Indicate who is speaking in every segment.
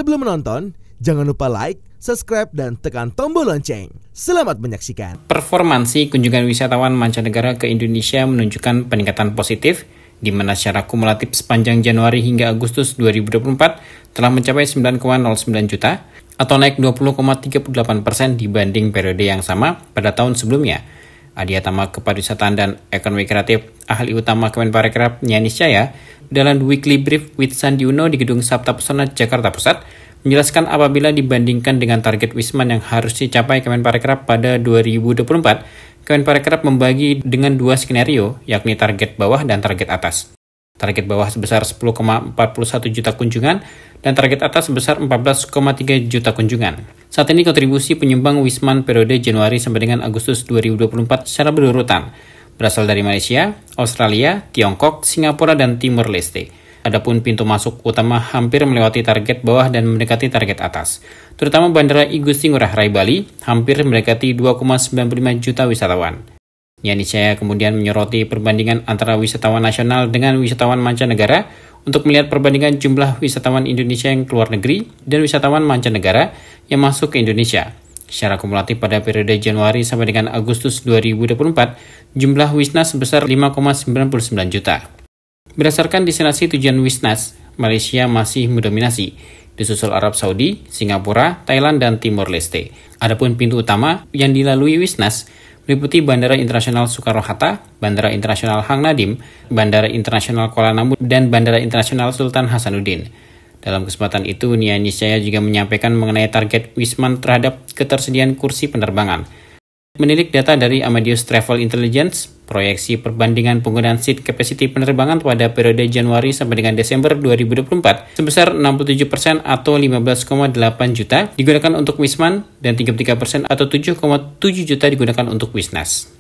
Speaker 1: Sebelum menonton, jangan lupa like, subscribe, dan tekan tombol lonceng. Selamat menyaksikan.
Speaker 2: Performansi kunjungan wisatawan mancanegara ke Indonesia menunjukkan peningkatan positif, di mana secara kumulatif sepanjang Januari hingga Agustus 2024 telah mencapai 9,09 juta, atau naik 20,38% dibanding periode yang sama pada tahun sebelumnya. Adiatama Kepariwisataan dan Ekonomi Kreatif, ahli utama Kemenparekraf Nyanis Jaya, dalam Weekly Brief with Sandi Uno di Gedung Sabta Pesona, Jakarta Pusat, menjelaskan apabila dibandingkan dengan target Wisman yang harus dicapai Kemenparekraf pada 2024, Kemenparekraf membagi dengan dua skenario, yakni target bawah dan target atas. Target bawah sebesar 10,41 juta kunjungan dan target atas sebesar 14,3 juta kunjungan. Saat ini kontribusi penyumbang Wisman periode Januari sampai dengan Agustus 2024 secara berurutan berasal dari Malaysia, Australia, Tiongkok, Singapura, dan Timor Leste. Adapun pintu masuk utama hampir melewati target bawah dan mendekati target atas. Terutama Bandara I Gusti Ngurah Rai Bali hampir mendekati 2,95 juta wisatawan. Nyanis Jaya kemudian menyoroti perbandingan antara wisatawan nasional dengan wisatawan mancanegara untuk melihat perbandingan jumlah wisatawan Indonesia yang keluar negeri dan wisatawan mancanegara yang masuk ke Indonesia. Secara kumulatif pada periode Januari sampai dengan Agustus 2024, jumlah Wisnas sebesar 5,99 juta. Berdasarkan destinasi tujuan Wisnas, Malaysia masih mendominasi, disusul Arab Saudi, Singapura, Thailand, dan Timor Leste. Adapun pintu utama yang dilalui Wisnas meliputi Bandara Internasional Soekarno-Hatta, Bandara Internasional Hang Nadim, Bandara Internasional Kuala Namu, dan Bandara Internasional Sultan Hasanuddin. Dalam kesempatan itu, Nyanis Jaya juga menyampaikan mengenai target Wisman terhadap ketersediaan kursi penerbangan. Menilik data dari Amadeus Travel Intelligence, proyeksi perbandingan penggunaan seat capacity penerbangan pada periode Januari sampai dengan Desember 2024 sebesar 67% atau 15,8 juta digunakan untuk Wisman dan 33% atau 7,7 juta digunakan untuk Wisnas.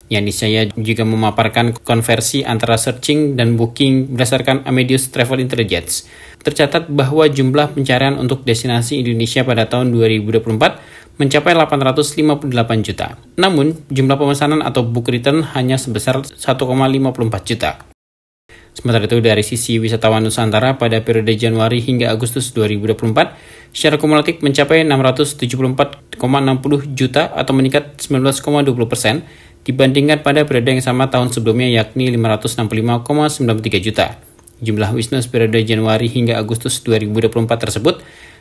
Speaker 2: Nyanis Jaya juga memaparkan konversi antara searching dan booking berdasarkan Amadeus Travel Intelligence. Tercatat bahwa jumlah pencarian untuk destinasi Indonesia pada tahun 2024 mencapai 858 juta. Namun, jumlah pemesanan atau book return hanya sebesar 1,54 juta. Sementara itu, dari sisi wisatawan Nusantara pada periode Januari hingga Agustus 2024, secara kumulatif mencapai 674,60 juta atau meningkat 19,20% dibandingkan pada periode yang sama tahun sebelumnya, yakni 565,93 juta. Jumlah Wisnas periode Januari hingga Agustus 2024 tersebut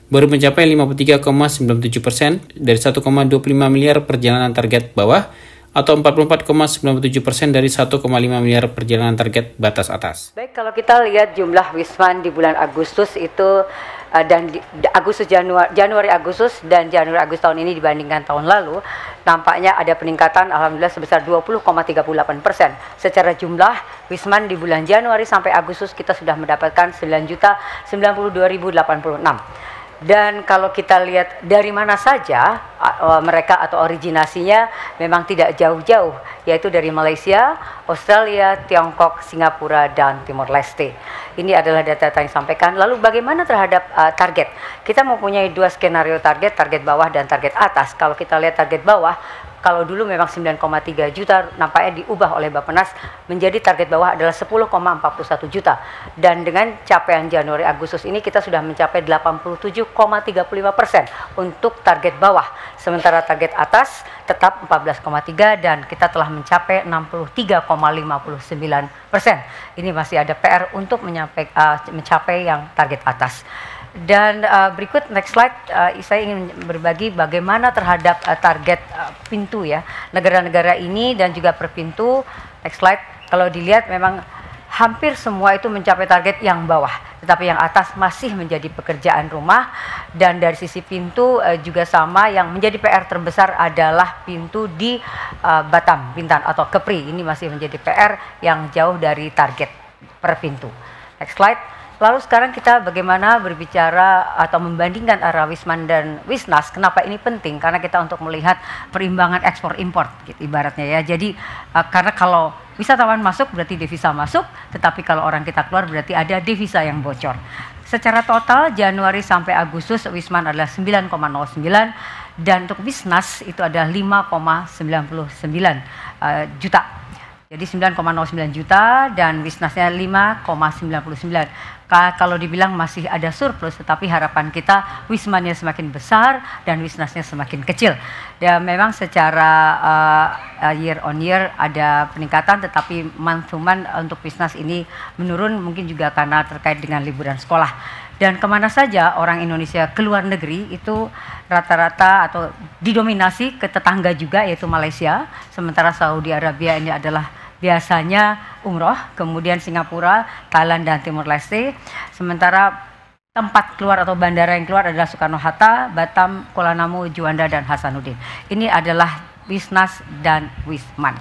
Speaker 2: baru mencapai 53,97% dari 1,25 miliar perjalanan target bawah atau 44,97% dari 1,5 miliar perjalanan target batas atas.
Speaker 3: Baik, kalau kita lihat jumlah Wisman di bulan Agustus itu dan Januari Agustus dan Januari Agustus tahun ini dibandingkan tahun lalu, nampaknya ada peningkatan alhamdulillah sebesar 20,38%. Secara jumlah Wisman di bulan Januari sampai Agustus kita sudah mendapatkan 9.092.086. Dan kalau kita lihat dari mana saja mereka atau originasinya memang tidak jauh-jauh, yaitu dari Malaysia, Australia, Tiongkok, Singapura, dan Timor Leste. Ini adalah data yang disampaikan. Lalu bagaimana terhadap target? Kita mempunyai dua skenario target, target bawah dan target atas. Kalau kita lihat target bawah, kalau dulu memang 9,3 juta, nampaknya diubah oleh Bappenas menjadi target bawah adalah 10,41 juta. Dan dengan capaian Januari Agustus ini kita sudah mencapai 87,35% untuk target bawah. Sementara target atas tetap 14,3 dan kita telah mencapai 63,59%. Ini masih ada PR untuk mencapai yang target atas. Dan berikut next slide, saya ingin berbagi bagaimana terhadap target pintu ya negara-negara ini dan juga per pintu. Next slide, kalau dilihat memang hampir semua itu mencapai target yang bawah, tetapi yang atas masih menjadi pekerjaan rumah. Dan dari sisi pintu juga sama, yang menjadi PR terbesar adalah pintu di Batam, Bintan atau Kepri. Ini masih menjadi PR yang jauh dari target per pintu. Next slide. Lalu sekarang kita bagaimana berbicara atau membandingkan antara Wisman dan Wisnas. Kenapa ini penting? Karena kita untuk melihat perimbangan ekspor impor gitu, ibaratnya ya. Jadi karena kalau wisatawan masuk berarti devisa masuk, tetapi kalau orang kita keluar berarti ada devisa yang bocor. Secara total Januari sampai Agustus Wisman adalah 9,09 dan untuk Wisnas itu adalah 5,99 juta. Jadi 9,09 juta dan Wisnasnya 5,99. kalau dibilang masih ada surplus, tetapi harapan kita Wismannya semakin besar dan Wisnasnya semakin kecil. Dan memang secara year on year ada peningkatan, tetapi month to month untuk Wisnas ini menurun, mungkin juga karena terkait dengan liburan sekolah. Dan kemana saja orang Indonesia ke luar negeri itu rata-rata atau didominasi ke tetangga juga, yaitu Malaysia, sementara Saudi Arabia ini adalah biasanya umroh, kemudian Singapura, Thailand, dan Timur Leste. Sementara tempat keluar atau bandara yang keluar adalah Soekarno-Hatta, Batam, Kuala Namu, Juanda, dan Hasanuddin. Ini adalah Wisnas dan Wisman.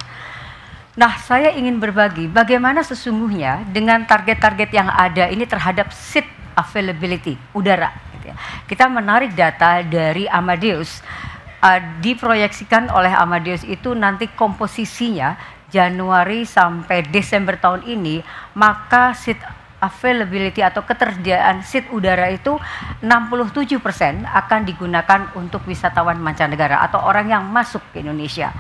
Speaker 3: Nah, saya ingin berbagi bagaimana sesungguhnya dengan target-target yang ada ini terhadap seat availability udara. Gitu ya. Kita menarik data dari Amadeus, diproyeksikan oleh Amadeus itu nanti komposisinya Januari sampai Desember tahun ini, maka seat availability atau ketersediaan seat udara itu 67% akan digunakan untuk wisatawan mancanegara atau orang yang masuk ke Indonesia.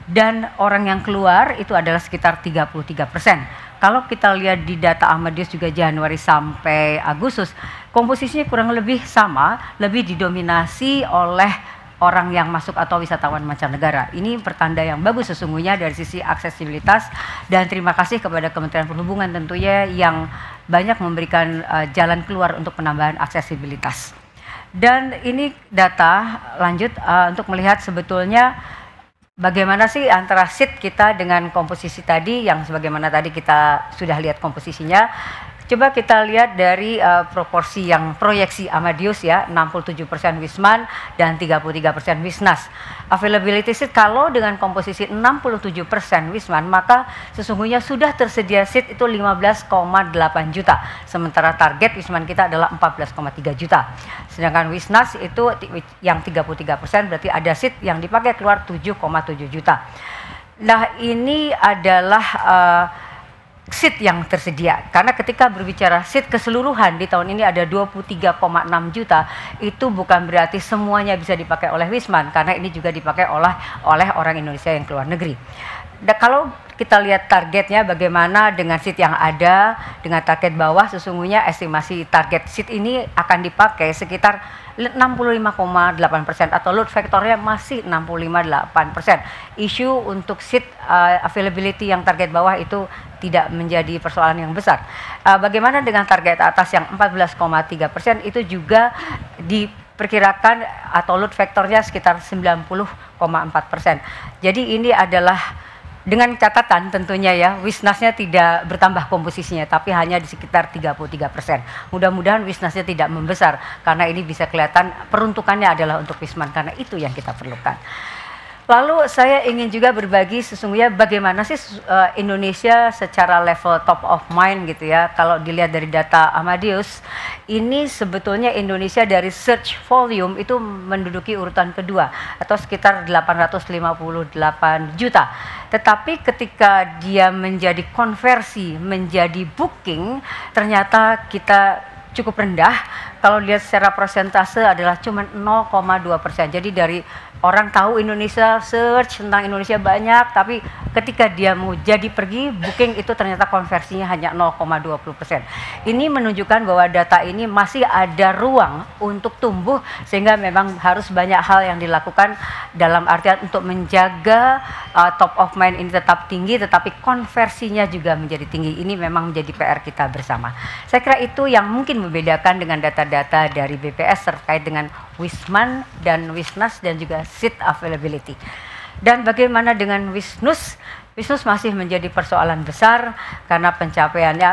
Speaker 3: Dan orang yang keluar itu adalah sekitar 33%. Kalau kita lihat di data Amadeus juga Januari sampai Agustus, komposisinya kurang lebih sama, lebih didominasi oleh orang yang masuk atau wisatawan mancanegara. Ini pertanda yang bagus sesungguhnya dari sisi aksesibilitas, dan terima kasih kepada Kementerian Perhubungan tentunya yang banyak memberikan jalan keluar untuk penambahan aksesibilitas. Dan ini data lanjut untuk melihat sebetulnya bagaimana sih antara seat kita dengan komposisi tadi yang sebagaimana tadi kita sudah lihat komposisinya. Coba kita lihat dari proporsi yang proyeksi Amadeus ya, 67% Wisman dan 33% Wisnas. Availability seat kalau dengan komposisi 67% Wisman, maka sesungguhnya sudah tersedia seat itu 15,8 juta. Sementara target Wisman kita adalah 14,3 juta. Sedangkan Wisnas itu yang 33% berarti ada seat yang dipakai keluar 7,7 juta. Nah, ini adalah seat yang tersedia, karena ketika berbicara seat keseluruhan di tahun ini ada 23,6 juta, itu bukan berarti semuanya bisa dipakai oleh Wisman, karena ini juga dipakai oleh orang Indonesia yang keluar negeri. Dan kalau kita lihat targetnya bagaimana dengan seat yang ada dengan target bawah, sesungguhnya estimasi target seat ini akan dipakai sekitar 65,8% atau load factornya masih 65,8%. Isu untuk seat availability yang target bawah itu tidak menjadi persoalan yang besar. Bagaimana dengan target atas yang 14,3%, itu juga diperkirakan atau load factornya sekitar 90,4%. Jadi ini adalah dengan catatan tentunya ya, Wisnasnya tidak bertambah komposisinya, tapi hanya di sekitar 33%. Mudah-mudahan Wisnasnya tidak membesar, karena ini bisa kelihatan peruntukannya adalah untuk Wisman, karena itu yang kita perlukan. Lalu saya ingin juga berbagi sesungguhnya bagaimana sih Indonesia secara level top of mind gitu ya. Kalau dilihat dari data Amadeus, ini sebetulnya Indonesia dari search volume itu menduduki urutan kedua atau sekitar 858 juta. Tetapi ketika dia menjadi konversi, menjadi booking, ternyata kita cukup rendah. Kalau lihat secara persentase adalah cuma 0,2%. Jadi dari orang tahu Indonesia, search tentang Indonesia banyak, tapi ketika dia mau jadi pergi, booking itu ternyata konversinya hanya 0,20%. Ini menunjukkan bahwa data ini masih ada ruang untuk tumbuh, sehingga memang harus banyak hal yang dilakukan dalam artian untuk menjaga top of mind ini tetap tinggi, tetapi konversinya juga menjadi tinggi. Ini memang menjadi PR kita bersama. Saya kira itu yang mungkin membedakan dengan data-data dari BPS terkait dengan Wisman dan Wisnas dan juga seat availability. Dan bagaimana dengan Wisnus? Wisnus masih menjadi persoalan besar karena pencapaiannya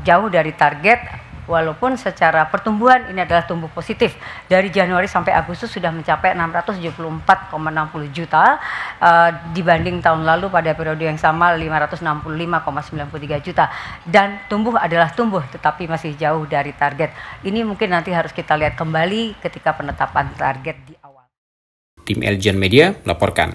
Speaker 3: jauh dari target, walaupun secara pertumbuhan ini adalah tumbuh positif. Dari Januari sampai Agustus sudah mencapai 674,60 juta dibanding tahun lalu pada periode yang sama 565,93 juta. Dan tumbuh adalah tumbuh, tetapi masih jauh dari target. Ini mungkin nanti harus kita lihat kembali ketika penetapan target di awal.
Speaker 2: Tim Eljan Media melaporkan.